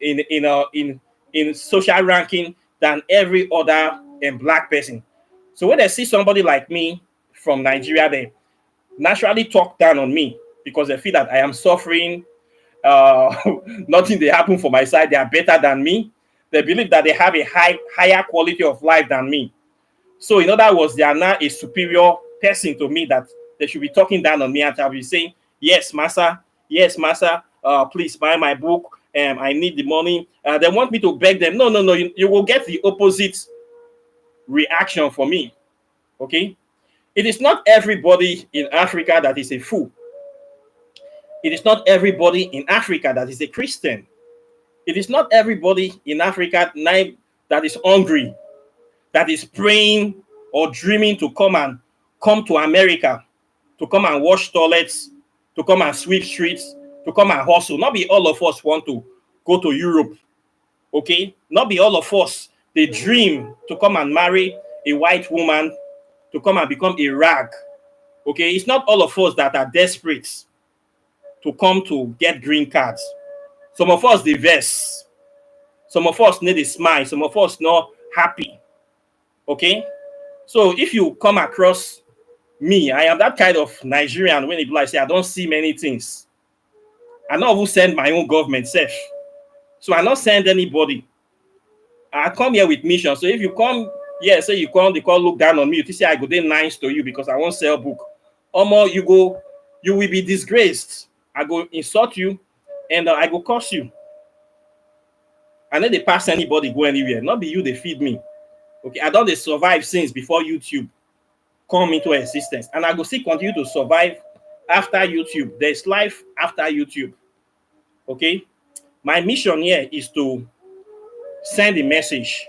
social ranking than every other black person. So when they see somebody like me from Nigeria, they naturally talk down on me because they feel that I am suffering. Uh, Nothing they happen for my side. They are better than me. They believe that they have a higher quality of life than me. So in other words, they are now a superior person to me that they should be talking down on me and I'll be saying, yes, master, please buy my book. I need the money. They want me to beg them. No, no, no. You will get the opposite reaction for me. Okay? It is not everybody in Africa that is a fool. It is not everybody in Africa that is a Christian. It is not everybody in Africa that is hungry, that is praying or dreaming to come to America, to come and wash toilets, to come and sweep streets, to come and hustle. Not be all of us want to go to Europe, okay? Not be all of us they dream to come and marry a white woman, to come and become a rag, okay? It's not all of us that are desperate to come to get green cards. Some of us diverse. Some of us need a smile. Some of us not happy. Okay? So if you come across me, I am that kind of Nigerian when people say I don't see many things. I not even send my own government self. So I not send anybody. I come here with mission. So if you come here, say you come, they call look down on me, you say I go then nice to you because I won't sell book. Omo, you will be disgraced. I go insult you and I go curse you. I know they pass anybody go anywhere. Not be you they feed me. Okay, I don't they survive since before YouTube come into existence. And I go still continue to survive after YouTube. There's life after YouTube. Okay? My mission here is to send a message.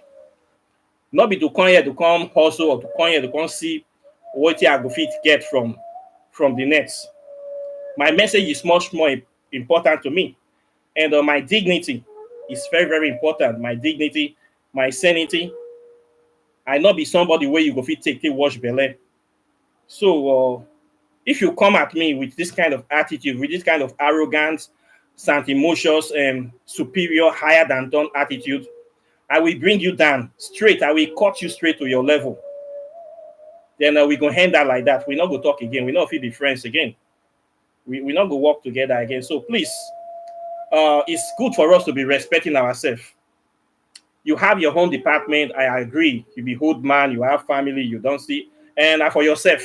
Not be to come here to come hustle or to come here to come see what I go fit get from the net. My message is much more important to me. And my dignity is very, very important. My dignity, my sanity. I not be somebody where you go fit take wash belly. So if you come at me with this kind of attitude, with this kind of arrogance, sanctimonious, superior, higher than done attitude, I will bring you down straight. I will cut you straight to your level. Then we go hand that like that. We not go talk again. We not feel be friends again. We not go work together again. So please, it's good for us to be respecting ourselves. You have your own department. I agree. You be old man. You have family. You don't see. And for yourself,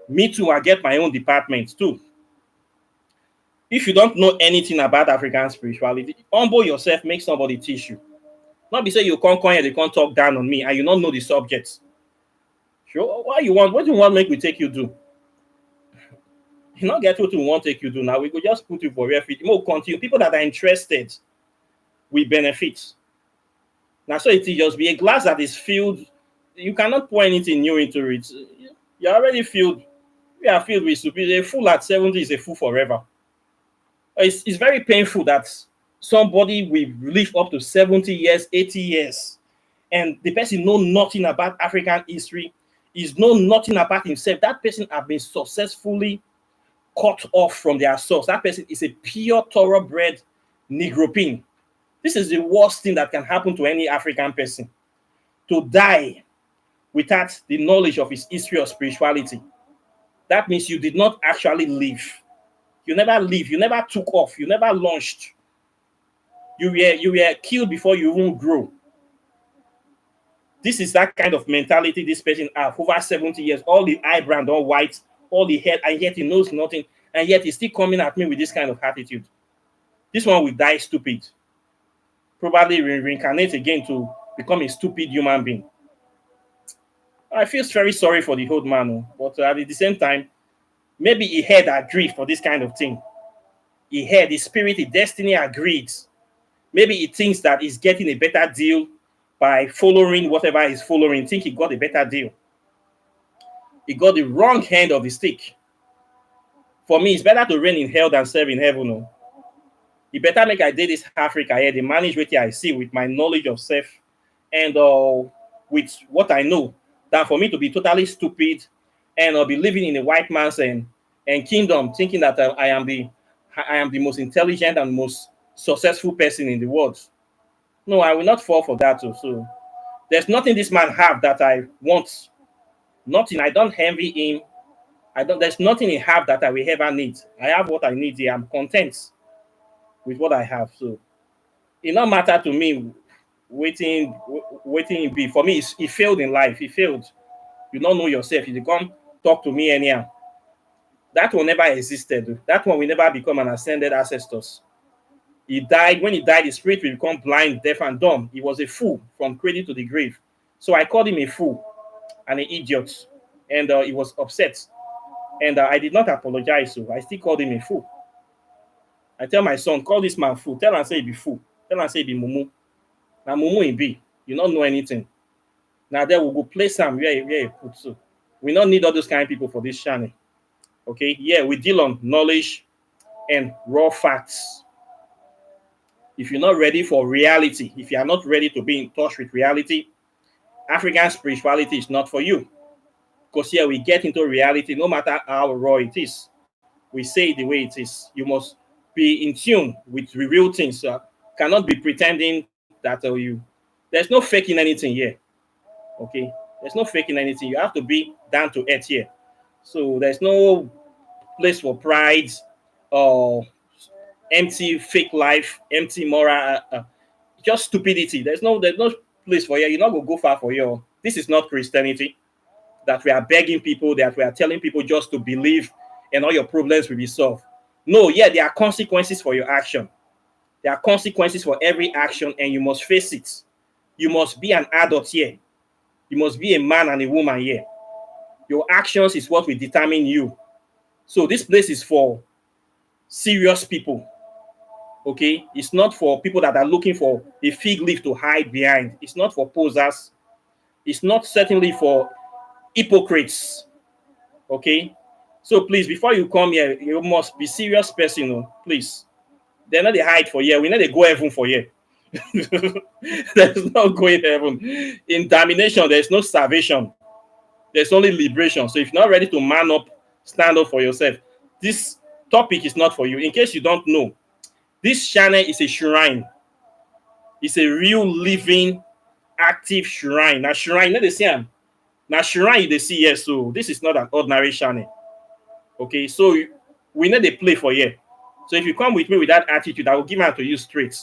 me too. I get my own department too. If you don't know anything about African spirituality, humble yourself. Make somebody teach you. Not be say you can't come here, they can't talk down on me, and you don't know the subjects. Sure, what do you want make we take you do? You not get what we want take you do now. We could just put you for real fit. More continue. People that are interested will benefit. Now, so it will just be a glass that is filled. You cannot pour anything new into it. You're already filled. We are filled with superior. A fool at 70 is a fool forever. It's very painful that somebody will live up to 70 years, 80 years, and the person know nothing about African history, is know nothing about himself. That person has been successfully cut off from their source. That person is a pure thoroughbred Negropin. This is the worst thing that can happen to any African person. To die without the knowledge of his history or spirituality. That means you did not actually live. You never live. You never took off. You never launched. You were killed before you even grow. This is that kind of mentality this person has over 70 years. All the eyebrow all white, all the head, and yet he knows nothing. And yet he's still coming at me with this kind of attitude. This one will die stupid. Probably reincarnate again to become a stupid human being. I feel very sorry for the old man, but at the same time, maybe he had agreed for this kind of thing. He had his spirit, his destiny agreed. Maybe he thinks that he's getting a better deal by following whatever he's following, think he got a better deal. He got the wrong end of the stick. For me, it's better to reign in hell than serve in heaven. No? You better make I did this Africa here, the manage what I see with my knowledge of self and with what I know, than for me to be totally stupid and be living in a white man's and kingdom, thinking that I am the most intelligent and most successful person in the world. No, I will not fall for that too. So there's nothing this man have that I want. Nothing. I don't envy him. I don't. There's nothing he have that I will ever need. I have what I need here. I'm content with what I have. So it not matter to me waiting be. For me, he failed in life. He failed. You don't know yourself. You come talk to me anyhow. That one never existed. That one will never become an ascended ancestors. He died. When he died, his spirit will become blind, deaf, and dumb. He was a fool from cradle to the grave. So I called him a fool and an idiot. And he was upset. And I did not apologize. So I still called him a fool. I tell my son, call this man fool. Tell him say he be fool. Tell him say he be mumu. Now mumu he be. You don't know anything. Now there we go place him where he put so. We don't need all those kind of people for this channel. Okay? Yeah, we deal on knowledge and raw facts. If you're not ready for reality, if you are not ready to be in touch with reality, African spirituality is not for you. Because here we get into reality, no matter how raw it is. We say it the way it is. You must be in tune with the real things. Cannot be pretending that there's no faking anything here. Okay? There's no faking anything. You have to be down to earth here. So there's no place for pride or empty fake life, empty moral, just stupidity. There's no place for you. You're not going to go far for you. This is not Christianity that we are begging people, that we are telling people just to believe and all your problems will be solved. No, yeah, there are consequences for your action. There are consequences for every action and you must face it. You must be an adult here. You must be a man and a woman here. Your actions is what will determine you. So this place is for serious people. Okay? It's not for people that are looking for a fig leaf to hide behind. It's not for posers. It's not certainly for hypocrites. Okay? So please, before you come here, you must be serious person. Please. They're not the hide for here. We know they go heaven for here. There's no going heaven. In damnation, there's no salvation. There's only liberation. So if you're not ready to man up, stand up for yourself, this topic is not for you. In case you don't know, this channel is a shrine. It's a real living, active shrine. Now shrine, not the same. Now shrine they see here. So this is not an ordinary channel. Okay, so we need a play for here. So if you come with me with that attitude, I will give out to you straight.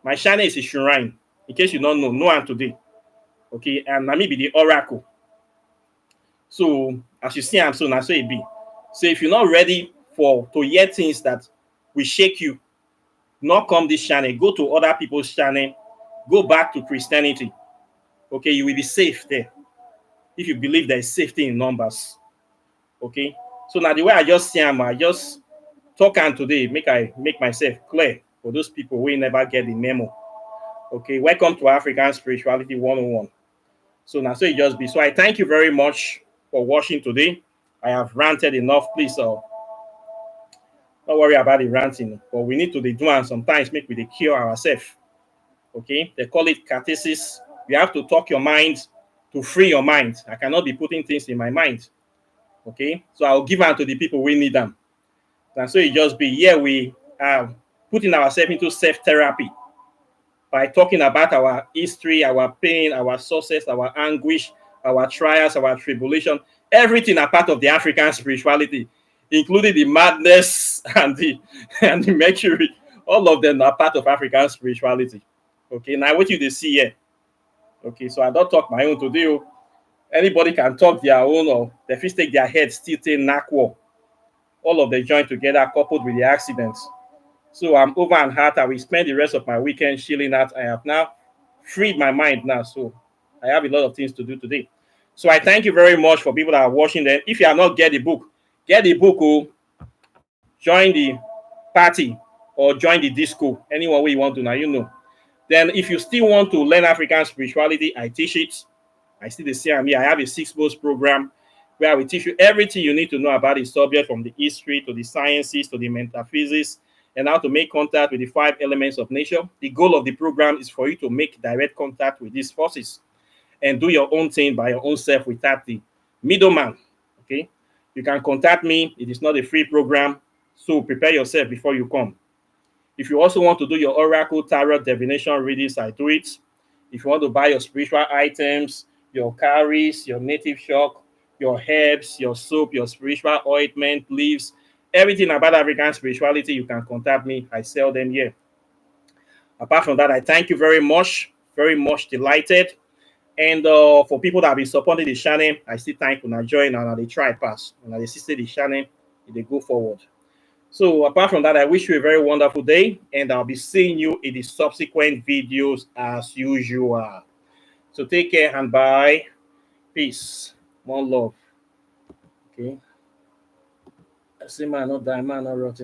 My channel is a shrine. In case you don't know one today. Okay, and let me be the oracle. So as you see, I'm so now so it be. So if you're not ready to hear things that will shake you, not come this channel, go to other people's channel, go back to Christianity. Okay, you will be safe there. If you believe there is safety in numbers. Okay. So now the way I just see I just talk on today, make myself clear for those people who never get the memo. Okay, welcome to African Spirituality 101. So now so it just be. So I thank you very much for watching today. I have ranted enough. Please don't worry about the ranting, but we need to be doing sometimes make we the cure ourselves. Okay, they call it catharsis. You have to talk your mind to free your mind. I cannot be putting things in my mind. Okay, so I'll give out to the people we need them. And so it just be here we are putting ourselves into self-therapy by talking about our history, our pain, our success, our anguish, our trials, our tribulation, everything are part of the African spirituality, including the madness and the mercury. All of them are part of African spirituality. Okay, now what you see here. Okay, so I don't talk my own today. Anybody can talk their own, or they first take their head, still take NACWO. All of them join together, coupled with the accidents. So I'm over and out. I will spend the rest of my weekend chilling out. I have now freed my mind now, so I have a lot of things to do today. So I thank you very much for people that are watching them. If you have not get the book. Oh, join the party or join the disco. Anyone way you want to now, you know. Then if you still want to learn African spirituality, I teach it. I still the same me. I have a 6 months program where I will teach you everything you need to know about the subject, from the history to the sciences to the metaphysics, and how to make contact with the 5 elements of nature. The goal of the program is for you to make direct contact with these forces and do your own thing by your own self without the middleman. Okay, you can contact me. It is not a free program, so prepare yourself before you come. If you also want to do your oracle tarot divination readings, I do it. If you want to buy your spiritual items, your carries, your native shock, your herbs, your soap, your spiritual ointment, leaves, everything about African spirituality, you can contact me. I sell them here. Apart from that, I thank you very much delighted. And for people that have been supporting the channel, I still thank you. Now join and they try pass. And they assist the channel, they go forward. So apart from that, I wish you a very wonderful day, and I'll be seeing you in the subsequent videos as usual. So take care and bye. Peace. One love. Okay. I see man not die, man not rotting.